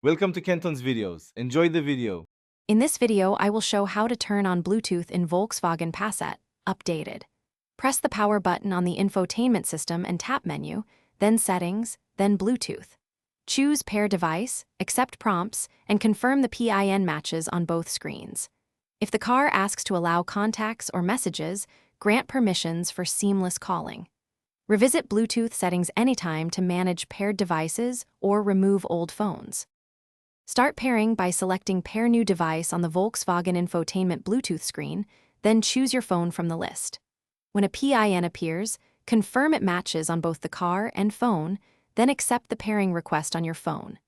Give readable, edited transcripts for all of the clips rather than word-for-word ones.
Welcome to Kenton's videos. Enjoy the video. In this video, I will show how to turn on Bluetooth in Volkswagen Passat, updated. Press the power button on the infotainment system and tap menu, then Settings, then Bluetooth. Choose Pair Device, accept prompts, and confirm the PIN matches on both screens. If the car asks to allow contacts or messages, grant permissions for seamless calling. Revisit Bluetooth settings anytime to manage paired devices or remove old phones. Start pairing by selecting Pair New Device on the Volkswagen Infotainment Bluetooth screen, then choose your phone from the list. When a PIN appears, confirm it matches on both the car and phone, then accept the pairing request on your phone.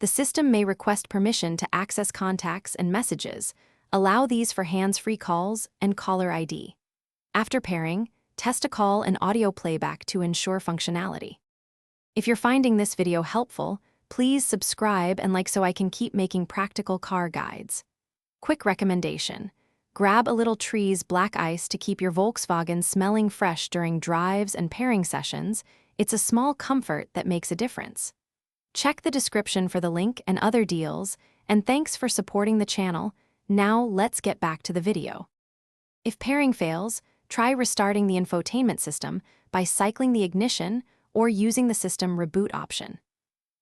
The system may request permission to access contacts and messages. Allow these for hands-free calls and caller ID. After pairing, test a call and audio playback to ensure functionality. If you're finding this video helpful, please subscribe and like so I can keep making practical car guides. Quick recommendation: grab a little Trees black ice to keep your Volkswagen smelling fresh during drives and pairing sessions. It's a small comfort that makes a difference. Check the description for the link and other deals, and thanks for supporting the channel. Now let's get back to the video. If pairing fails, try restarting the infotainment system by cycling the ignition or using the system reboot option.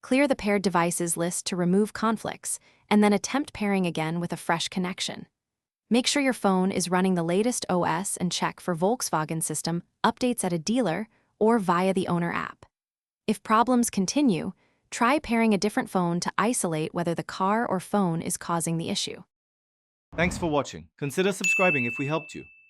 Clear the paired devices list to remove conflicts, and then attempt pairing again with a fresh connection. Make sure your phone is running the latest OS and check for Volkswagen system updates at a dealer or via the owner app. If problems continue, try pairing a different phone to isolate whether the car or phone is causing the issue. Thanks for watching. Consider subscribing if we helped you.